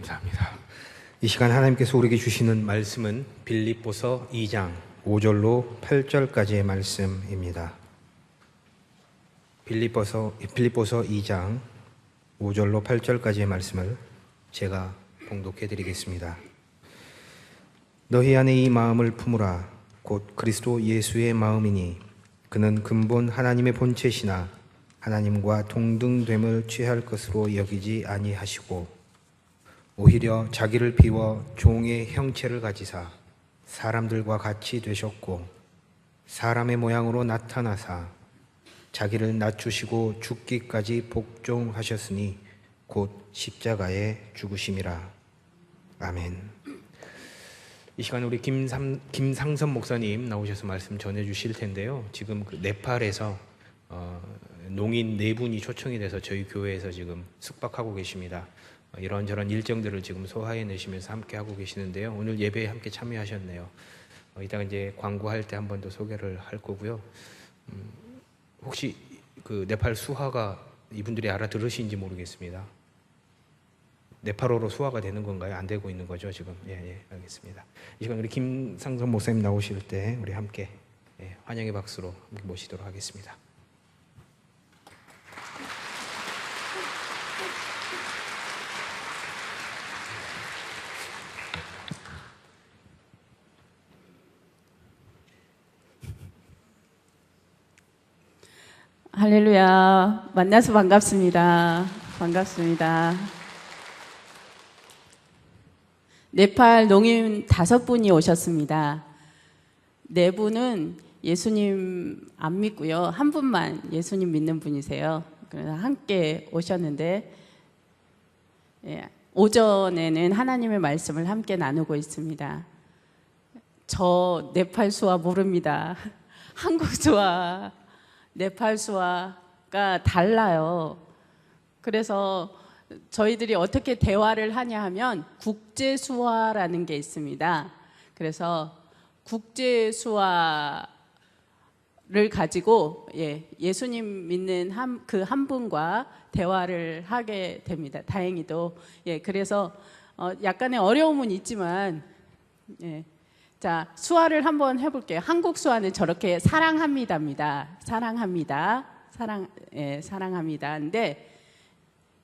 감사합니다. 이 시간 하나님께서 우리에게 주시는 말씀은 빌립보서 2장 5절로 8절까지의 말씀입니다. 빌립보서 2장 5절로 8절까지의 말씀을 제가 봉독해 드리겠습니다. 너희 안에 이 마음을 품으라. 곧 그리스도 예수의 마음이니 그는 근본 하나님의 본체시나 하나님과 동등됨을 취할 것으로 여기지 아니하시고 오히려 자기를 비워 종의 형체를 가지사 사람들과 같이 되셨고 사람의 모양으로 나타나사 자기를 낮추시고 죽기까지 복종하셨으니 곧 십자가에 죽으심이라. 아멘. 이 시간 우리 김상선 목사님 나오셔서 말씀 전해주실 텐데요. 지금 그 네팔에서 농인 4분이 초청이 돼서 저희 교회에서 지금 숙박하고 계십니다. 이런저런 일정들을 지금 소화해내시면서 함께 하고 계시는데요. 오늘 예배에 함께 참여하셨네요. 이따가 이제 광고할 때 한 번 더 소개를 할 거고요. 혹시 그 네팔 수화가 이분들이 알아들으신지 모르겠습니다. 네팔어로 수화가 되는 건가요? 안 되고 있는 거죠 지금? 예, 알겠습니다. 이 시간 우리 김상선 목사님 나오실 때 우리 함께 환영의 박수로 함께 모시도록 하겠습니다. 할렐루야. 만나서 반갑습니다. 반갑습니다. 네팔 농인 5분이 오셨습니다. 4분은 예수님 안 믿고요. 한 분만 예수님 믿는 분이세요. 그래서 함께 오셨는데 오전에는 하나님의 말씀을 함께 나누고 있습니다. 저 네팔 수화 모릅니다. 한국 수화 네팔 수화가 달라요. 그래서 저희들이 어떻게 대화를 하냐 하면 국제 수화라는 게 있습니다. 그래서 국제 수화를 가지고 예수님 믿는 그 한 분과 대화를 하게 됩니다. 다행히도 그래서 약간의 어려움은 있지만 자, 수화를 한번 해볼게요. 한국 수화는 저렇게 사랑합니다입니다. 사랑합니다. 사랑합니다. 근데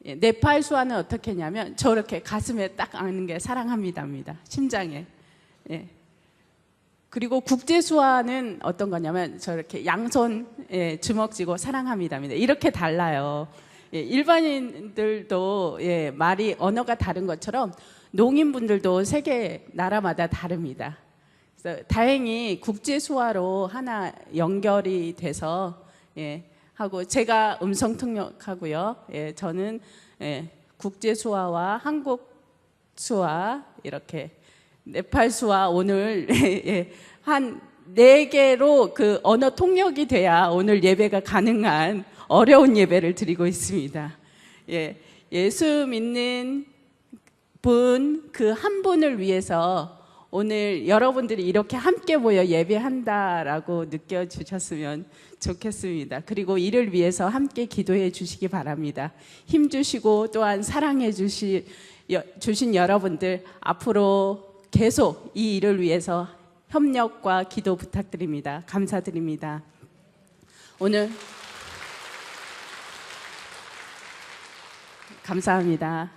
네팔 수화는 어떻게 하냐면 저렇게 가슴에 딱 안는 게 사랑합니다입니다. 심장에. 그리고 국제 수화는 어떤 거냐면 저렇게 양손 주먹 쥐고 사랑합니다입니다. 이렇게 달라요. 일반인들도 말이 언어가 다른 것처럼 농인분들도 세계 나라마다 다릅니다. 다행히 국제 수화로 하나 연결이 돼서 하고 제가 음성 통역하고요. 저는 국제 수화와 한국 수화 이렇게 네팔 수화 오늘 한 4개로 그 언어 통역이 돼야 오늘 예배가 가능한 어려운 예배를 드리고 있습니다. 예수 믿는 분 그 한 분을 위해서 오늘 여러분들이 이렇게 함께 모여 예배한다라고 느껴주셨으면 좋겠습니다. 그리고 이를 위해서 함께 기도해 주시기 바랍니다. 힘주시고 또한 사랑해 주신 여러분들 앞으로 계속 이 일을 위해서 협력과 기도 부탁드립니다. 감사드립니다. 오늘 감사합니다.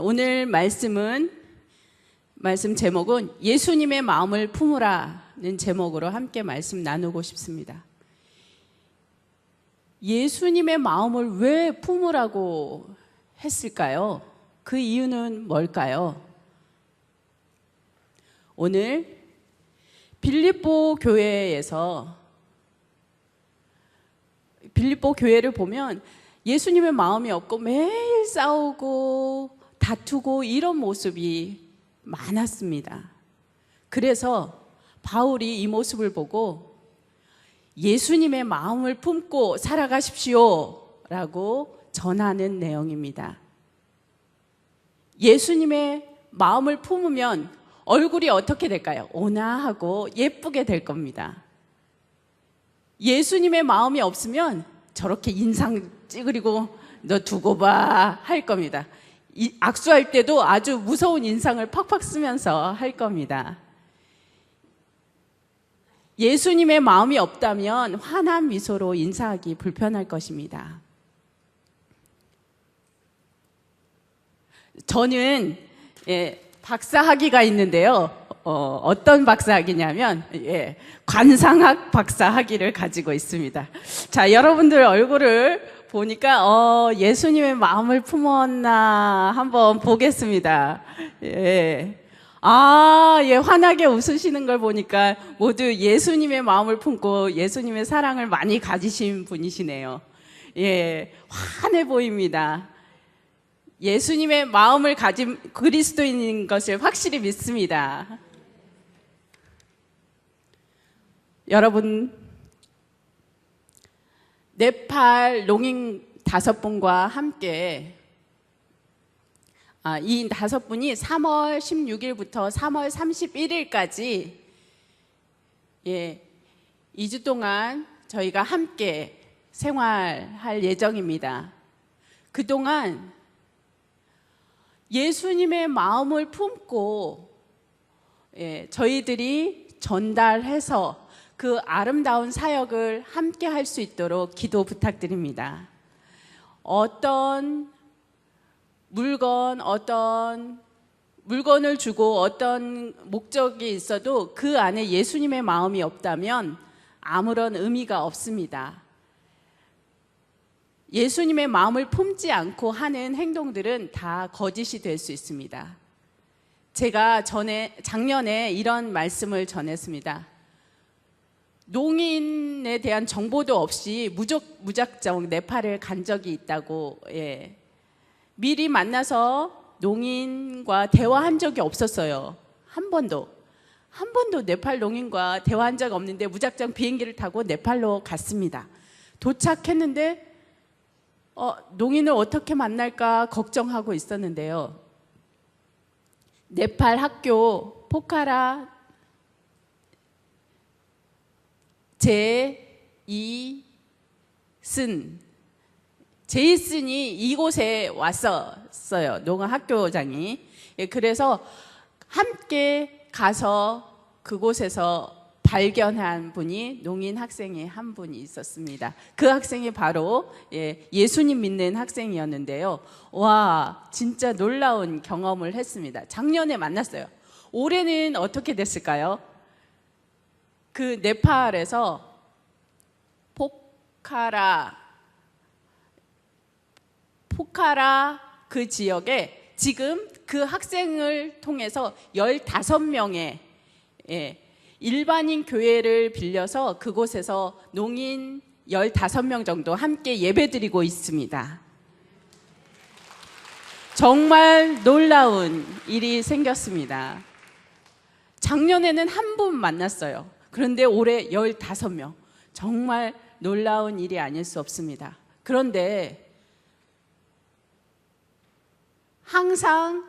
오늘 말씀 제목은 예수님의 마음을 품으라는 제목으로 함께 말씀 나누고 싶습니다. 예수님의 마음을 왜 품으라고 했을까요? 그 이유는 뭘까요? 오늘 빌립보 교회를 보면 예수님의 마음이 없고 매일 싸우고 다투고 이런 모습이 많았습니다. 그래서 바울이 이 모습을 보고 예수님의 마음을 품고 살아가십시오 라고 전하는 내용입니다. 예수님의 마음을 품으면 얼굴이 어떻게 될까요? 온화하고 예쁘게 될 겁니다. 예수님의 마음이 없으면 저렇게 인상 찌그리고 너 두고 봐 할 겁니다. 악수할 때도 아주 무서운 인상을 팍팍 쓰면서 할 겁니다. 예수님의 마음이 없다면 환한 미소로 인사하기 불편할 것입니다. 저는 박사학위가 있는데요. 어떤 박사학위냐면 관상학 박사학위를 가지고 있습니다. 자, 여러분들 얼굴을 보니까 예수님의 마음을 품었나 한번 보겠습니다. 환하게 웃으시는 걸 보니까 모두 예수님의 마음을 품고 예수님의 사랑을 많이 가지신 분이시네요. 환해 보입니다. 예수님의 마음을 가진 그리스도인인 것을 확실히 믿습니다. 여러분, 네팔 농인 5분과 함께 이 5분이 3월 16일부터 3월 31일까지 2주 동안 저희가 함께 생활할 예정입니다. 그동안 예수님의 마음을 품고 저희들이 전달해서 그 아름다운 사역을 함께 할 수 있도록 기도 부탁드립니다. 어떤 물건을 주고 어떤 목적이 있어도 그 안에 예수님의 마음이 없다면 아무런 의미가 없습니다. 예수님의 마음을 품지 않고 하는 행동들은 다 거짓이 될 수 있습니다. 제가 작년에 이런 말씀을 전했습니다. 농인에 대한 정보도 없이 무작정 네팔을 간 적이 있다고. 미리 만나서 농인과 대화한 적이 없었어요. 한 번도 네팔 농인과 대화한 적 없는데 무작정 비행기를 타고 네팔로 갔습니다. 도착했는데 농인을 어떻게 만날까 걱정하고 있었는데요. 네팔 학교 포카라 제이슨이 이곳에 왔었어요. 농아 학교장이. 그래서 함께 가서 그곳에서 발견한 분이 농인 학생이 한 분이 있었습니다. 그 학생이 바로 예수님 믿는 학생이었는데요. 와, 진짜 놀라운 경험을 했습니다. 작년에 만났어요. 올해는 어떻게 됐을까요? 그 네팔에서 포카라 그 지역에 지금 그 학생을 통해서 15명의 일반인 교회를 빌려서 그곳에서 농인 15명 정도 함께 예배드리고 있습니다. 정말 놀라운 일이 생겼습니다. 작년에는 한 분 만났어요. 그런데 올해 15명. 정말 놀라운 일이 아닐 수 없습니다. 그런데 항상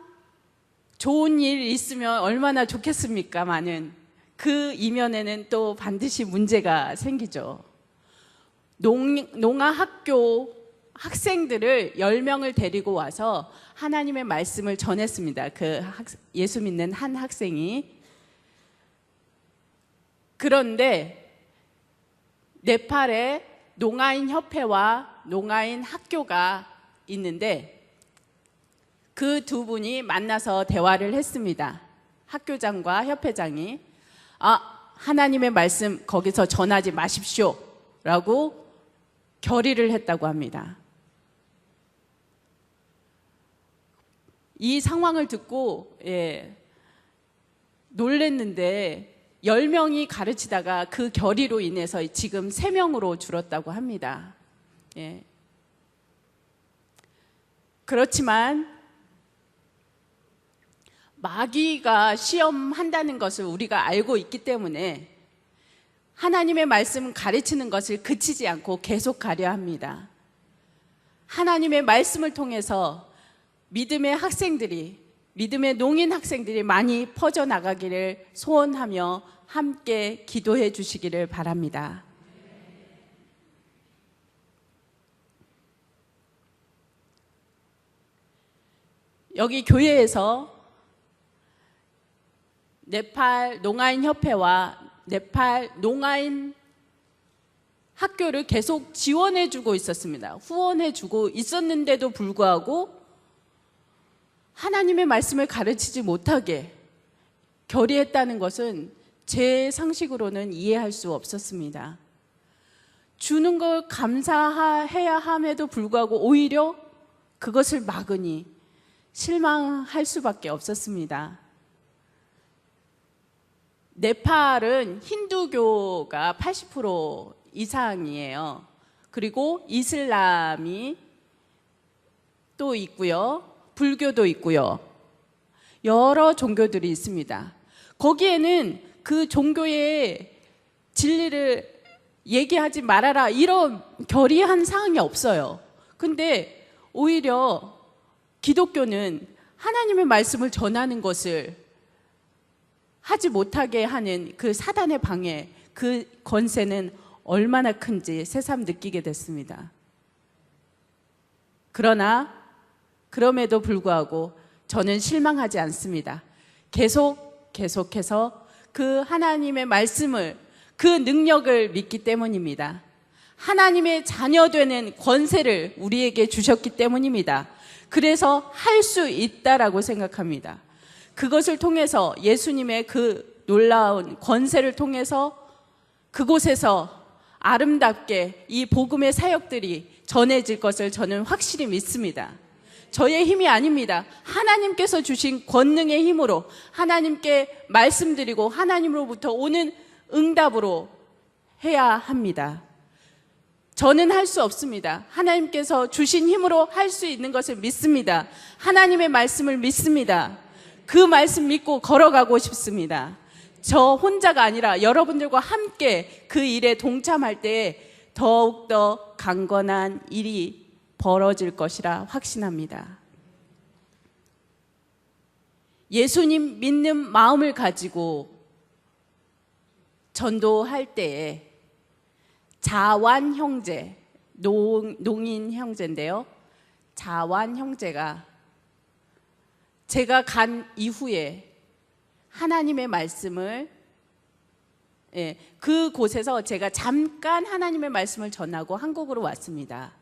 좋은 일 있으면 얼마나 좋겠습니까마는 그 이면에는 또 반드시 문제가 생기죠. 농아 학교 학생들을 10명을 데리고 와서 하나님의 말씀을 전했습니다. 예수 믿는 한 학생이. 그런데 네팔에 농아인 협회와 농아인 학교가 있는데 그 두 분이 만나서 대화를 했습니다. 학교장과 협회장이 하나님의 말씀 거기서 전하지 마십시오 라고 결의를 했다고 합니다. 이 상황을 듣고 놀랬는데 10명이 가르치다가 그 결의로 인해서 지금 3명으로 줄었다고 합니다. 그렇지만 마귀가 시험한다는 것을 우리가 알고 있기 때문에 하나님의 말씀 가르치는 것을 그치지 않고 계속 가려 합니다. 하나님의 말씀을 통해서 믿음의 농인 학생들이 많이 퍼져나가기를 소원하며 함께 기도해 주시기를 바랍니다. 여기 교회에서 네팔 농아인 협회와 네팔 농아인 학교를 계속 지원해주고 있었습니다. 후원해주고 있었는데도 불구하고 하나님의 말씀을 가르치지 못하게 결의했다는 것은 제 상식으로는 이해할 수 없었습니다. 주는 걸 감사해야 함에도 불구하고 오히려 그것을 막으니 실망할 수밖에 없었습니다. 네팔은 힌두교가 80% 이상이에요. 그리고 이슬람이 또 있고요. 불교도 있고요. 여러 종교들이 있습니다. 거기에는 그 종교의 진리를 얘기하지 말아라 이런 결의한 사항이 없어요. 근데 오히려 기독교는 하나님의 말씀을 전하는 것을 하지 못하게 하는 그 사단의 방해, 그 권세는 얼마나 큰지 새삼 느끼게 됐습니다. 그러나 그럼에도 불구하고 저는 실망하지 않습니다. 계속해서 그 하나님의 말씀을, 그 능력을 믿기 때문입니다. 하나님의 자녀되는 권세를 우리에게 주셨기 때문입니다. 그래서 할 수 있다라고 생각합니다. 그것을 통해서 예수님의 그 놀라운 권세를 통해서 그곳에서 아름답게 이 복음의 사역들이 전해질 것을 저는 확실히 믿습니다. 저의 힘이 아닙니다. 하나님께서 주신 권능의 힘으로 하나님께 말씀드리고 하나님으로부터 오는 응답으로 해야 합니다. 저는 할 수 없습니다. 하나님께서 주신 힘으로 할 수 있는 것을 믿습니다. 하나님의 말씀을 믿습니다. 그 말씀 믿고 걸어가고 싶습니다. 저 혼자가 아니라 여러분들과 함께 그 일에 동참할 때 더욱더 강건한 일이 벌어질 것이라 확신합니다. 예수님 믿는 마음을 가지고 전도할 때에 자완 형제, 농인 형제인데요. 자완 형제가 제가 간 이후에 하나님의 말씀을 그곳에서 제가 잠깐 하나님의 말씀을 전하고 한국으로 왔습니다.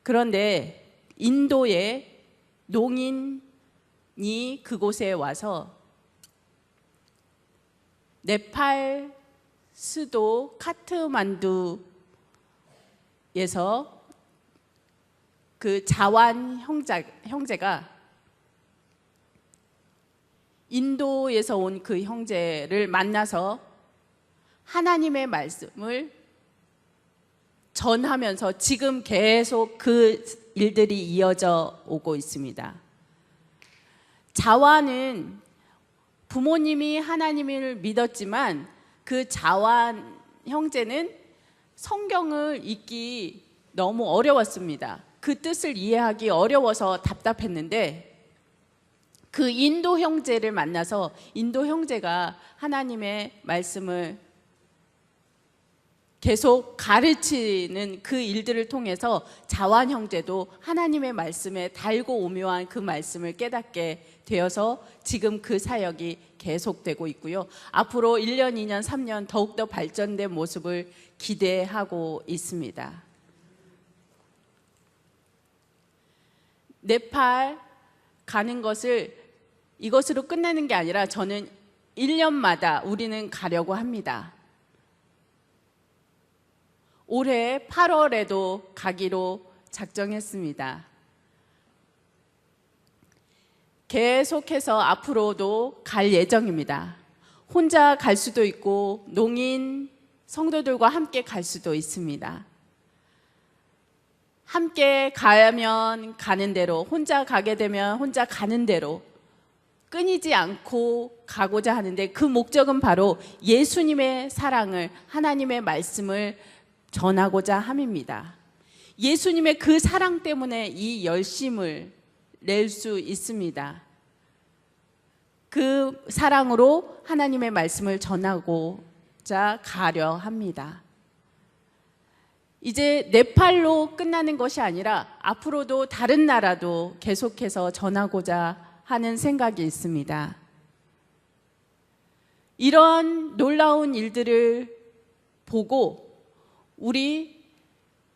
그런데 인도의 농인이 그곳에 와서 네팔 수도 카트만두에서 그 자완 형제가 인도에서 온 그 형제를 만나서 하나님의 말씀을 전하면서 지금 계속 그 일들이 이어져 오고 있습니다. 자완은 부모님이 하나님을 믿었지만 그 자완 형제는 성경을 읽기 너무 어려웠습니다. 그 뜻을 이해하기 어려워서 답답했는데 그 인도 형제를 만나서 인도 형제가 하나님의 말씀을 계속 가르치는 그 일들을 통해서 자완 형제도 하나님의 말씀에 달고 오묘한 그 말씀을 깨닫게 되어서 지금 그 사역이 계속되고 있고요. 앞으로 1년, 2년, 3년 더욱더 발전된 모습을 기대하고 있습니다. 네팔 가는 것을 이것으로 끝내는 게 아니라 저는 1년마다 우리는 가려고 합니다. 올해 8월에도 가기로 작정했습니다. 계속해서 앞으로도 갈 예정입니다. 혼자 갈 수도 있고 농인 성도들과 함께 갈 수도 있습니다. 함께 가면 가는 대로, 혼자 가게 되면 혼자 가는 대로 끊이지 않고 가고자 하는데 그 목적은 바로 예수님의 사랑을, 하나님의 말씀을 전하고자 함입니다. 예수님의 그 사랑 때문에 이 열심을 낼 수 있습니다. 그 사랑으로 하나님의 말씀을 전하고자 가려 합니다. 이제 네팔로 끝나는 것이 아니라 앞으로도 다른 나라도 계속해서 전하고자 하는 생각이 있습니다. 이런 놀라운 일들을 보고 우리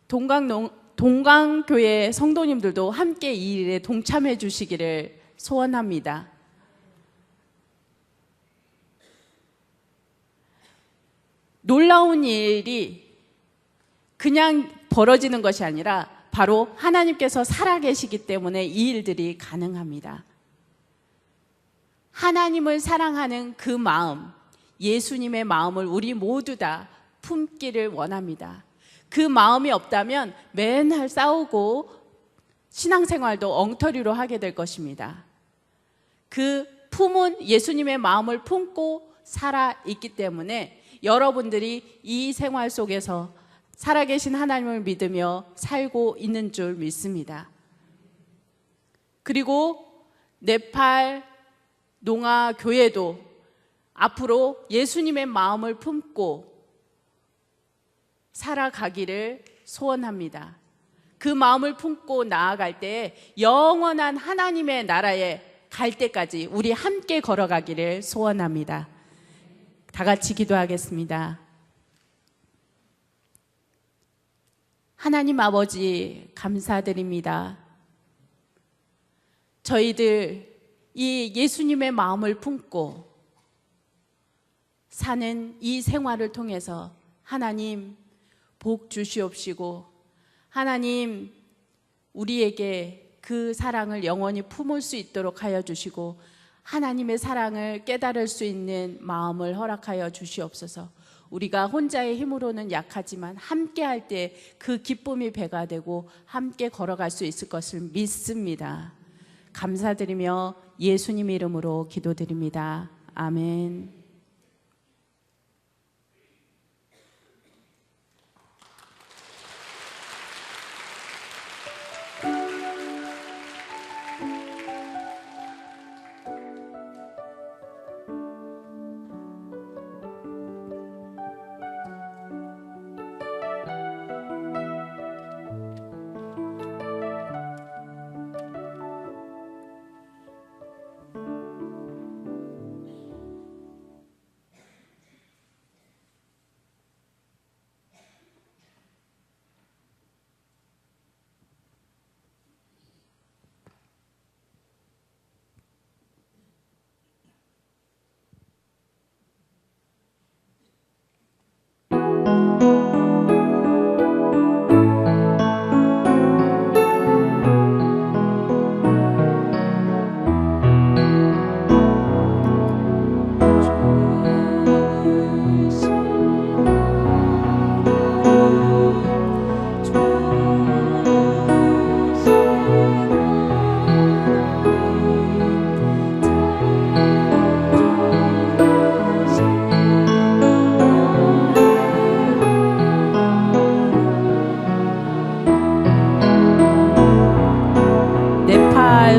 동강교회 성도님들도 함께 이 일에 동참해 주시기를 소원합니다. 놀라운 일이 그냥 벌어지는 것이 아니라 바로 하나님께서 살아계시기 때문에 이 일들이 가능합니다. 하나님을 사랑하는 그 마음, 예수님의 마음을 우리 모두 다 품기를 원합니다. 그 마음이 없다면 맨날 싸우고 신앙생활도 엉터리로 하게 될 것입니다. 그 품은 예수님의 마음을 품고 살아있기 때문에 여러분들이 이 생활 속에서 살아계신 하나님을 믿으며 살고 있는 줄 믿습니다. 그리고 네팔 농아 교회도 앞으로 예수님의 마음을 품고 살아가기를 소원합니다. 그 마음을 품고 나아갈 때 영원한 하나님의 나라에 갈 때까지 우리 함께 걸어가기를 소원합니다. 다 같이 기도하겠습니다. 하나님 아버지 감사드립니다. 저희들 이 예수님의 마음을 품고 사는 이 생활을 통해서 하나님 복 주시옵시고 하나님 우리에게 그 사랑을 영원히 품을 수 있도록 하여 주시고 하나님의 사랑을 깨달을 수 있는 마음을 허락하여 주시옵소서. 우리가 혼자의 힘으로는 약하지만 함께 할 때 그 기쁨이 배가 되고 함께 걸어갈 수 있을 것을 믿습니다. 감사드리며 예수님 이름으로 기도드립니다. 아멘.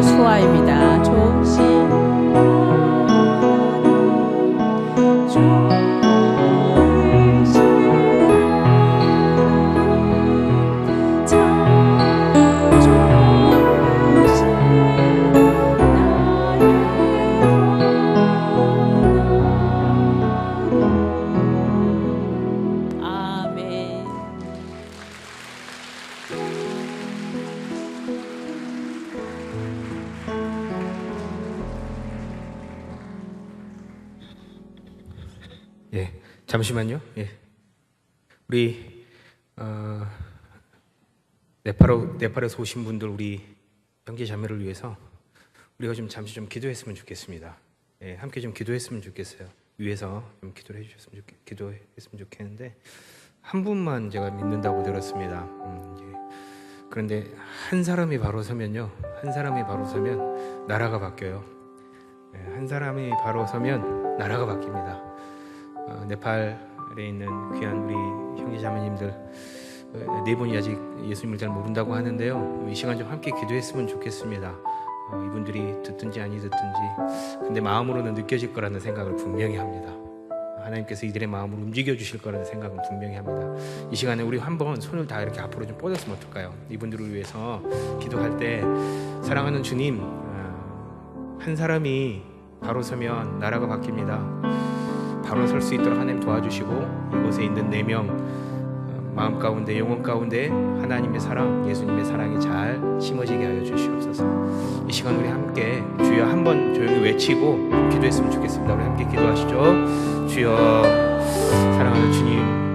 수아입니다. 조시 예, 잠시만요. 예, 우리 네팔에서 오신 분들 우리 형제 자매를 위해서 우리가 좀 잠시 좀 기도했으면 좋겠습니다. 예, 함께 좀 기도했으면 좋겠어요. 위에서 좀 기도했으면 좋겠는데 한 분만 제가 믿는다고 들었습니다. 예. 그런데 한 사람이 바로 서면요, 한 사람이 바로 서면 나라가 바뀌어요. 예, 한 사람이 바로 서면 나라가 바뀝니다. 네팔에 있는 귀한 우리 형제 자매님들 네 분이 아직 예수님을 잘 모른다고 하는데요, 이 시간 좀 함께 기도했으면 좋겠습니다. 이분들이 듣든지 아니 듣든지 근데 마음으로는 느껴질 거라는 생각을 분명히 합니다. 하나님께서 이들의 마음을 움직여 주실 거라는 생각은 분명히 합니다. 이 시간에 우리 한번 손을 다 이렇게 앞으로 좀 뻗었으면 어떨까요? 이분들을 위해서 기도할 때 사랑하는 주님, 한 사람이 바로 서면 나라가 바뀝니다. 바로 설 수 있도록 하나님 도와주시고 이곳에 있는 4명 마음 가운데 영혼 가운데 하나님의 사랑, 예수님의 사랑이 잘 심어지게 하여 주시옵소서. 이 시간 우리 함께 주여 한번 조용히 외치고 기도했으면 좋겠습니다. 우리 함께 기도하시죠. 주여, 사랑하는 주님,